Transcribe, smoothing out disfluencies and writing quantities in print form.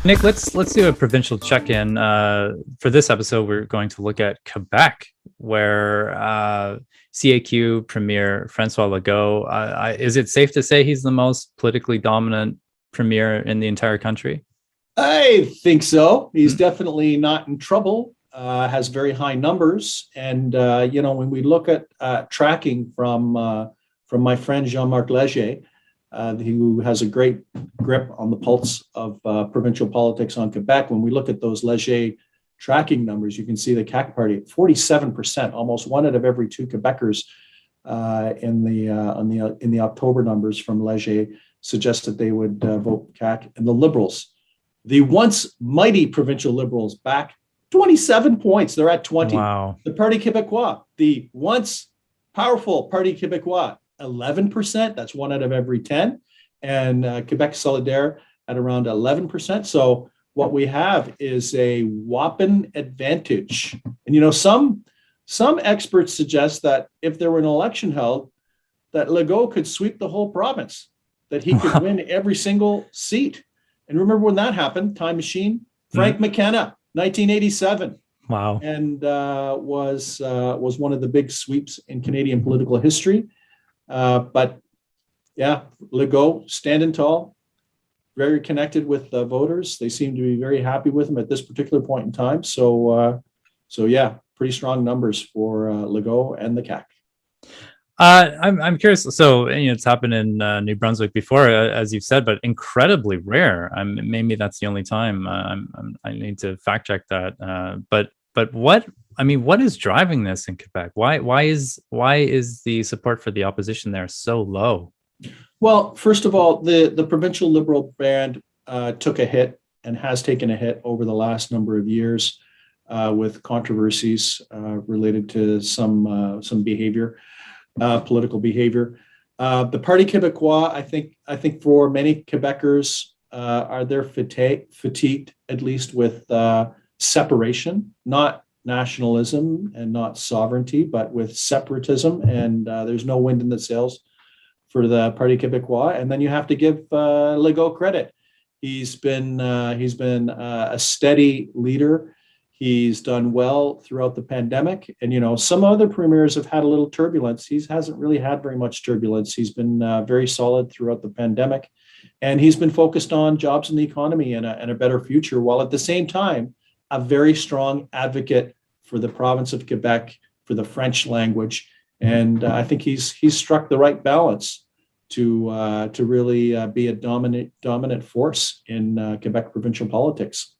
Nick, let's do a provincial check-in. For this episode, we're going to look at Quebec, where CAQ Premier François Legault. Is it safe to say he's the most politically dominant premier in the entire country? I think so. He's definitely not in trouble. Has very high numbers, and when we look at tracking from my friend Jean-Marc Leger, who has a great grip on the pulse of provincial politics on Quebec. When we look at those Leger tracking numbers, you can see the CAQ party at 47%, almost one out of every two Quebecers in the October numbers from Leger suggest that they would vote CAQ. And the Liberals, the once mighty provincial Liberals, back 27 points. They're at 20. Wow. The Parti Québécois, the once powerful Parti Québécois, 11%. That's one out of every 10. And Quebec Solidaire at around 11%. So what we have is a whopping advantage. And, some experts suggest that if there were an election held, that Legault could sweep the whole province, that he could win every single seat. And remember when that happened, Time Machine, Frank McKenna, 1987. Wow. And was one of the big sweeps in Canadian political history. But yeah, Legault standing tall, very connected with voters. They seem to be very happy with him at this particular point in time. So yeah, pretty strong numbers for Legault and the CAQ. I'm curious. So it's happened in New Brunswick before, as you've said, but incredibly rare. Maybe that's the only time. I need to fact check that. But what is driving this in Quebec? Why is the support for the opposition there so low? Well, first of all, the provincial Liberal band took a hit and has taken a hit over the last number of years with controversies related to some behavior. Political behavior. The Parti Québécois, I think for many Quebecers, they're fatigued, at least with separation, not nationalism and not sovereignty, but with separatism. And there's no wind in the sails for the Parti Québécois. And then you have to give Legault credit. He's been a steady leader. He's done well throughout the pandemic. And, some other premiers have had a little turbulence. He hasn't really had very much turbulence. He's been very solid throughout the pandemic. And he's been focused on jobs in the economy and a better future, while at the same time, a very strong advocate for the province of Quebec, for the French language. And I think he's struck the right balance to really be a dominant force in Quebec provincial politics.